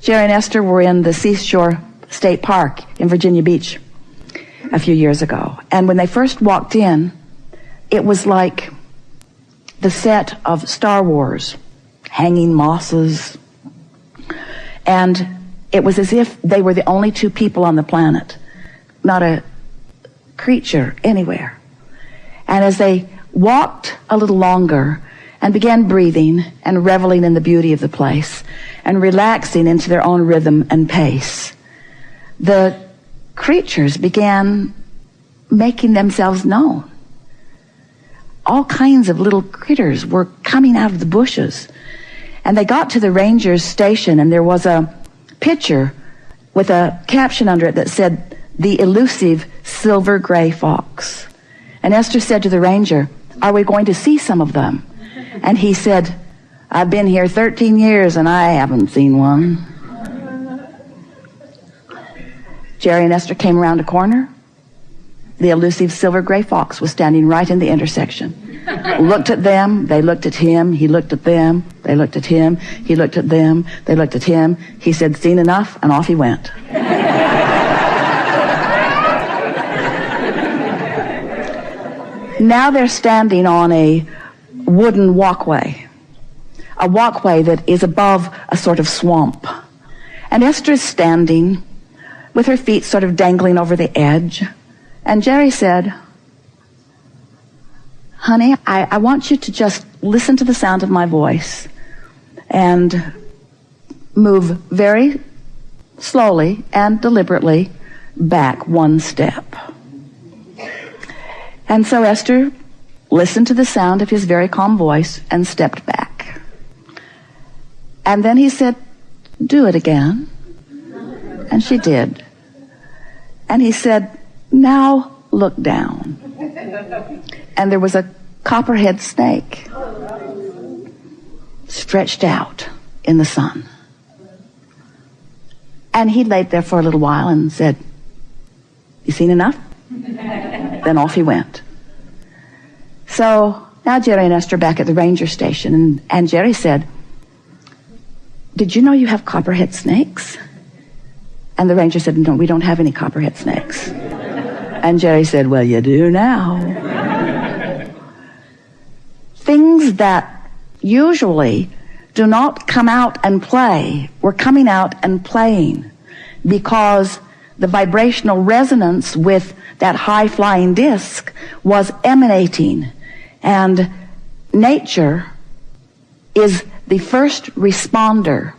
Jerry and Esther were in the Seashore State Park in Virginia Beach a few years ago. And when they first walked in, it was like the set of Star Wars, hanging mosses. And it was as if they were the only two people on the planet, not a creature anywhere. And as they walked a little longer and began breathing and reveling in the beauty of the place and relaxing into their own rhythm and pace, the creatures began making themselves known. All kinds of little critters were coming out of the bushes. And they got to the ranger's station, and there was a picture with a caption under it that said, "The elusive silver gray fox." And Esther said to the ranger, "Are we going to see some of them?" And he said, "I've been here 13 years and I haven't seen one." Jerry and Esther came around a corner. The elusive silver gray fox was standing right in the intersection. Looked at them, they looked at him, he looked at them, they looked at him, he looked at them, they looked at him. He said, "Seen enough," and off he went. Now they're standing on a wooden walkway, a walkway that is above a sort of swamp. And Esther is standing with her feet sort of dangling over the edge. And Jerry said, "Honey, I want you to just listen to the sound of my voice and move very slowly and deliberately back one step." And so Esther listened to the sound of his very calm voice and stepped back. And then he said, "Do it again." And she did. And he said, "Now look down." And there was a copperhead snake stretched out in the sun. And he laid there for a little while and said, "You seen enough?" Then off he went. So now Jerry and Esther are back at the ranger station, and Jerry said, "Did you know you have copperhead snakes?" And the ranger said, "No, we don't have any copperhead snakes." And Jerry said, "Well, you do now." Things that usually do not come out and play were coming out and playing because the vibrational resonance with that high-flying disc was emanating. And nature is the first responder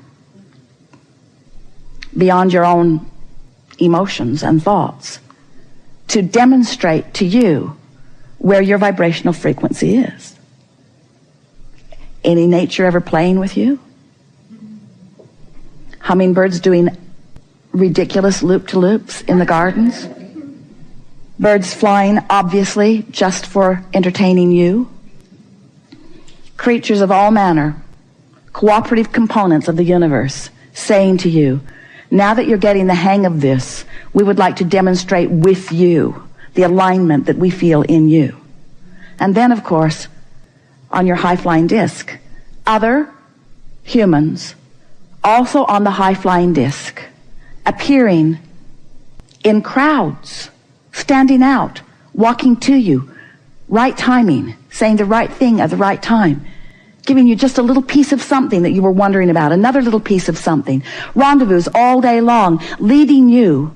beyond your own emotions and thoughts to demonstrate to you where your vibrational frequency is. Any nature ever playing with you? Hummingbirds doing ridiculous loop-to-loops in the gardens? Birds flying, obviously, just for entertaining you? Creatures of all manner, cooperative components of the universe, saying to you, "Now that you're getting the hang of this, we would like to demonstrate with you the alignment that we feel in you." And then, of course, on your high-flying disc, other humans, also on the high-flying disc, appearing in crowds, standing out, walking to you, right timing, saying the right thing at the right time, giving you just a little piece of something that you were wondering about, another little piece of something, rendezvous all day long, leading you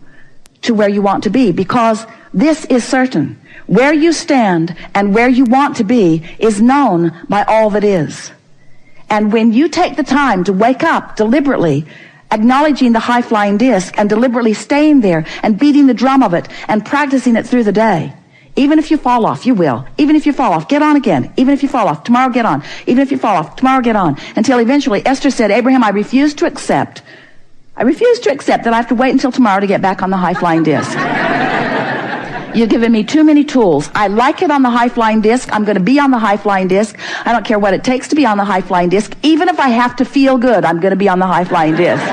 to where you want to be, because this is certain. Where you stand and where you want to be is known by all that is. And when you take the time to wake up deliberately, acknowledging the high-flying disc and deliberately staying there and beating the drum of it and practicing it through the day, even if you fall off, you will. Even if you fall off, get on again. Even if you fall off, tomorrow get on. Even if you fall off, tomorrow get on. Until eventually Esther said, "Abraham, I refuse to accept that I have to wait until tomorrow to get back on the high-flying disc. You've given me too many tools. I like it on the high-flying disc. I'm going to be on the high-flying disc. I don't care what it takes to be on the high-flying disc. Even if I have to feel good, I'm going to be on the high-flying disc."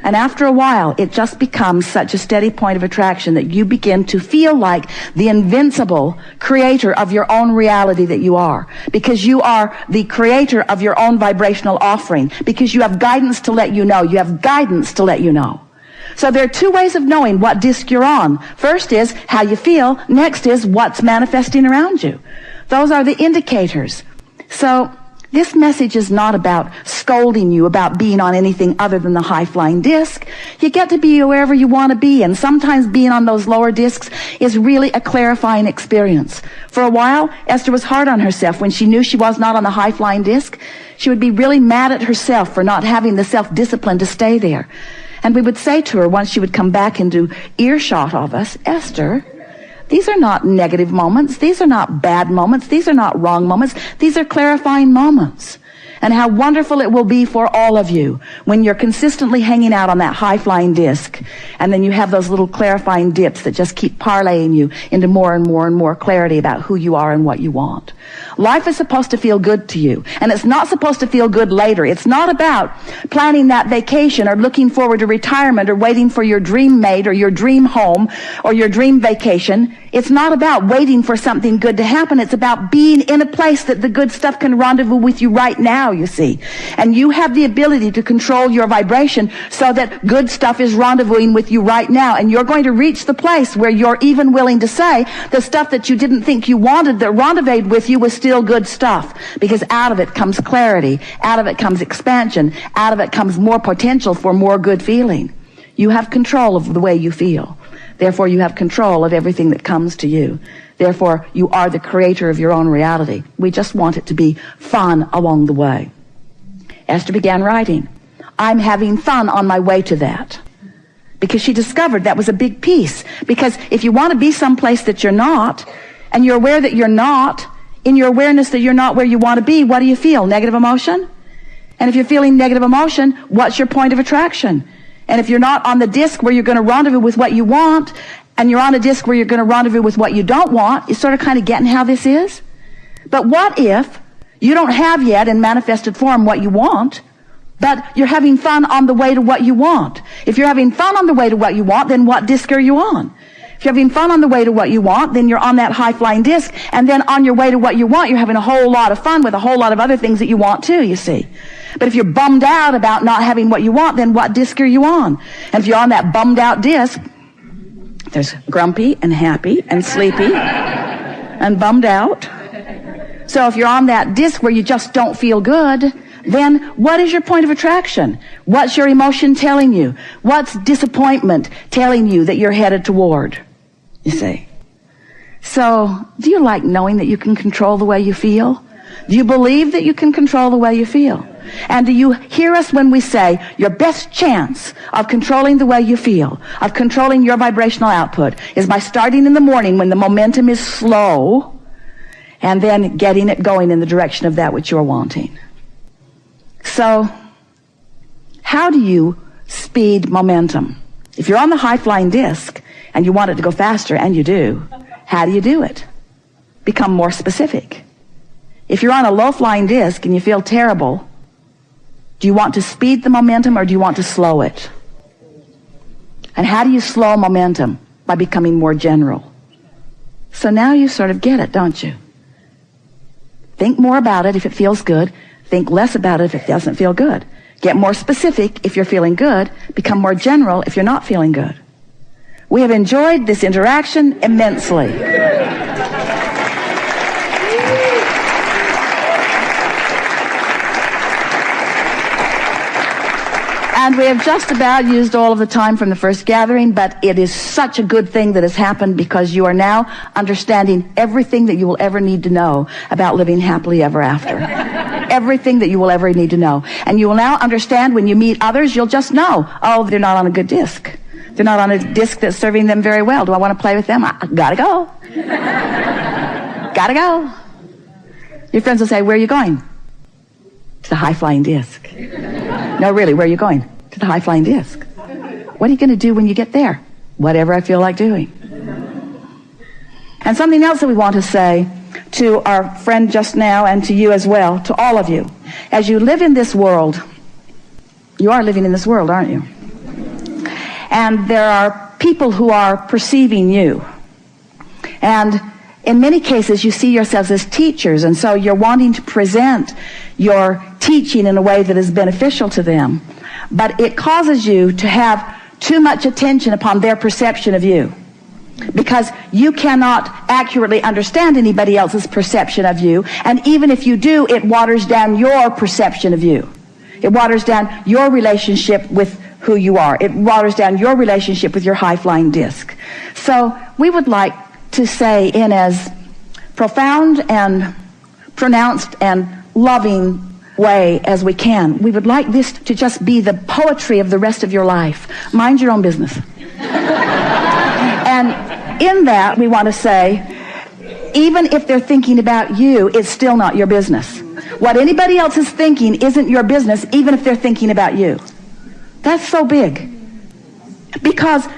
And after a while, it just becomes such a steady point of attraction that you begin to feel like the invincible creator of your own reality that you are. Because you are the creator of your own vibrational offering. Because you have guidance to let you know. You have guidance to let you know. So there are two ways of knowing what disc you're on. First is how you feel. Next is what's manifesting around you. Those are the indicators. So this message is not about scolding you about being on anything other than the high-flying disc. You get to be wherever you want to be, and sometimes being on those lower discs is really a clarifying experience. For a while, Esther was hard on herself when she knew she was not on the high-flying disc. She would be really mad at herself for not having the self-discipline to stay there. And we would say to her once she would come back into earshot of us, Esther, these are not negative moments. These are not bad moments. These are not wrong moments. These are clarifying moments. And how wonderful it will be for all of you when you're consistently hanging out on that high-flying disc, and then you have those little clarifying dips that just keep parlaying you into more and more and more clarity about who you are and what you want. Life is supposed to feel good to you, and it's not supposed to feel good later. It's not about planning that vacation or looking forward to retirement or waiting for your dream mate or your dream home or your dream vacation. It's not about waiting for something good to happen. It's about being in a place that the good stuff can rendezvous with you right now, you see. And you have the ability to control your vibration so that good stuff is rendezvousing with you right now. And you're going to reach the place where you're even willing to say the stuff that you didn't think you wanted that rendezvoused with you was still good stuff. Because out of it comes clarity. Out of it comes expansion. Out of it comes more potential for more good feeling. You have control of the way you feel. Therefore, you have control of everything that comes to you. Therefore, you are the creator of your own reality. We just want it to be fun along the way. Esther began writing. I'm having fun on my way to that. Because she discovered that was a big piece. Because if you want to be someplace that you're not, and you're aware that you're not, in your awareness that you're not where you want to be, what do you feel? Negative emotion? And if you're feeling negative emotion, what's your point of attraction? And if you're not on the disc where you're going to rendezvous with what you want, and you're on a disc where you're going to rendezvous with what you don't want, you sort of kind of getting how this is? But what if you don't have yet in manifested form what you want, but you're having fun on the way to what you want? If you're having fun on the way to what you want, then what disc are you on? If you're having fun on the way to what you want, then you're on that high-flying disc, and then on your way to what you want, you're having a whole lot of fun with a whole lot of other things that you want too, you see. But if you're bummed out about not having what you want, then what disc are you on? And if you're on that bummed out disc, there's grumpy and happy and sleepy and bummed out. So if you're on that disc where you just don't feel good, then what is your point of attraction? What's your emotion telling you? What's disappointment telling you that you're headed toward? You see. So, do you like knowing that you can control the way you feel? Do you believe that you can control the way you feel? And do you hear us when we say your best chance of controlling the way you feel, of controlling your vibrational output, is by starting in the morning when the momentum is slow and then getting it going in the direction of that which you're wanting. So, how do you speed momentum? If you're on the high-flying disc and you want it to go faster, and you do, how do you do it? Become more specific. If you're on a low-flying disc and you feel terrible, do you want to speed the momentum or do you want to slow it? And how do you slow momentum? By becoming more general. So now you sort of get it, don't you? Think more about it if it feels good. Think less about it if it doesn't feel good. Get more specific if you're feeling good. Become more general if you're not feeling good. We have enjoyed this interaction immensely. And we have just about used all of the time from the first gathering, but it is such a good thing that has happened because you are now understanding everything that you will ever need to know about living happily ever after. Everything that you will ever need to know. And you will now understand when you meet others, you'll just know, oh, they're not on a good disc. They're not on a disc that's serving them very well. Do I want to play with them? I gotta go. Gotta go. Your friends will say, where are you going? To the high-flying disc. No, really, where are you going? To the high-flying disc. What are you going to do when you get there? Whatever I feel like doing. And something else that we want to say to our friend just now and to you as well, to all of you. As you live in this world, you are living in this world, aren't you? and there are people who are perceiving you. And in many cases, you see yourselves as teachers, and so you're wanting to present your teaching in a way that is beneficial to them. But it causes you to have too much attention upon their perception of you, because you cannot accurately understand anybody else's perception of you, and even if you do, it waters down your perception of you. It waters down your relationship with who you are. It waters down your relationship with your high-flying disc. So we would like to say, in as profound and pronounced and loving way as we can, we would like this to just be the poetry of the rest of your life. Mind your own business. And in that, we want to say, even if they're thinking about you, it's still not your business. What anybody else is thinking isn't your business, even if they're thinking about you. That's so big. Because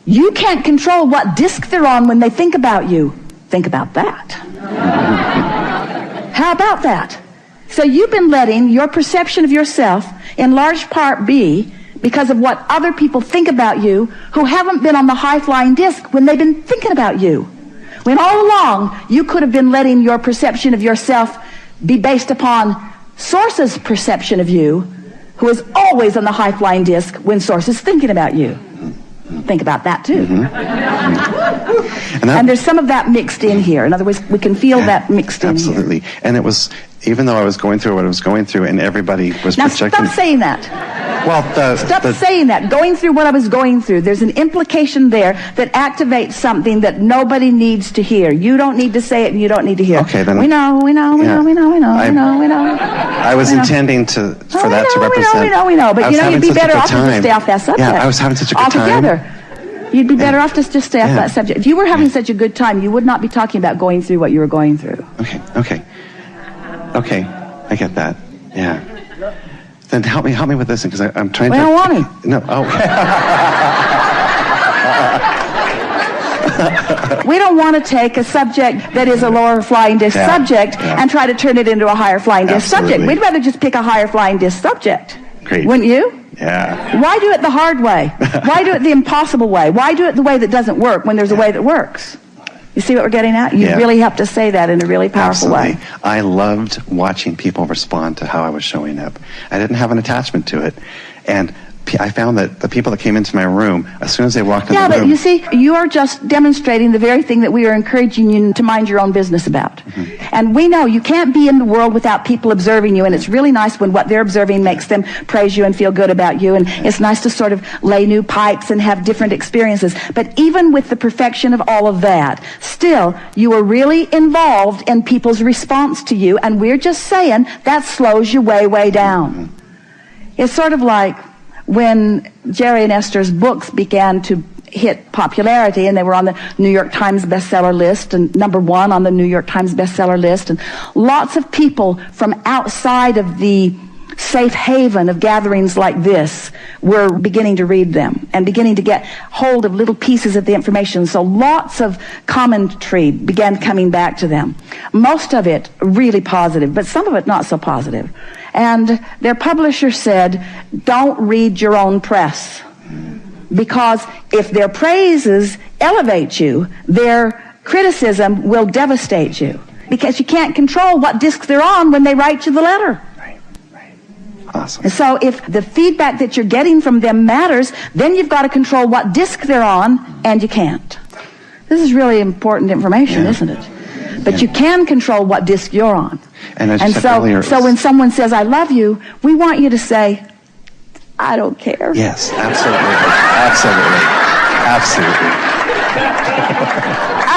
you can't control what disc they're on when they think about you. Think about that. How about that? So you've been letting your perception of yourself in large part be because of what other people think about you who haven't been on the high-flying disc when they've been thinking about you. When all along you could have been letting your perception of yourself be based upon Source's perception of you, who is always on the high-flying disc when Source is thinking about you. Think about that too. And there's some of that mixed in here. In other words, we can feel that mixed in here. Absolutely. And it was, even though I was going through what I was going through and everybody was projecting... Now stop saying that. Well, stop saying that. Going through what I was going through. There's an implication there that activates something that nobody needs to hear. You don't need to say it and you don't need to hear it. Okay, then... We know. I was intending for that to represent... We know. But you'd be better off to just stay off that subject. Yeah, I was having such a good time. Altogether. You'd be better off to just stay off that subject. If you were having such a good time, you would not be talking about going through what you were going through. Okay. I get that. Yeah. Then help me with this, because I'm trying to... I don't want to. No. Okay. We don't want to take a subject that is a lower flying disc subject and try to turn it into a higher flying disc subject. We'd rather just pick a higher flying disc subject. Great. Wouldn't you? Yeah. Why do it the hard way? Why do it the impossible way? Why do it the way that doesn't work when there's a way that works? You see what we're getting at? You really have to say that in a really powerful way. I loved watching people respond to how I was showing up. I didn't have an attachment to it. And I found that the people that came into my room, as soon as they walked in the room... Yeah, but you see, you are just demonstrating the very thing that we are encouraging you to mind your own business about. And we know you can't be in the world without people observing you, and it's really nice when what they're observing makes them praise you and feel good about you, and it's nice to sort of lay new pipes and have different experiences. But even with the perfection of all of that, still, you are really involved in people's response to you, and we're just saying that slows you way, way down. It's sort of like when Jerry and Esther's books began to hit popularity, and they were on the New York Times bestseller list, and #1 on the New York Times bestseller list, and lots of people from outside of the safe haven of gatherings like this were beginning to read them and beginning to get hold of little pieces of the information. So lots of commentary began coming back to them. Most of it really positive, but some of it not so positive. And their publisher said, don't read your own press, because if their praises elevate you, their criticism will devastate you, because you can't control what disc they're on when they write you the letter. Right. Awesome. And so if the feedback that you're getting from them matters, then you've got to control what disc they're on, and you can't. This is really important information, isn't it? But you can control what disc you're on. And so when someone says, I love you, we want you to say, I don't care. Yes, absolutely.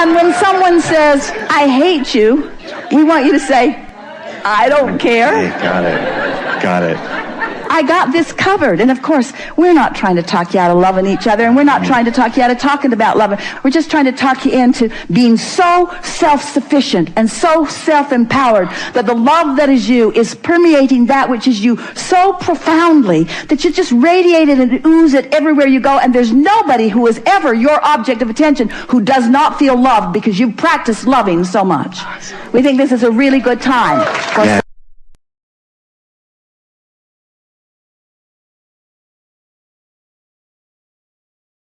And when someone says, I hate you, we want you to say, I don't care. Hey, got it. I got this covered. And of course, we're not trying to talk you out of loving each other, and we're not trying to talk you out of talking about loving. We're just trying to talk you into being so self-sufficient and so self-empowered that the love that is you is permeating that which is you so profoundly that you just radiate it and ooze it everywhere you go, and there's nobody who is ever your object of attention who does not feel loved because you've practiced loving so much. We think this is a really good time.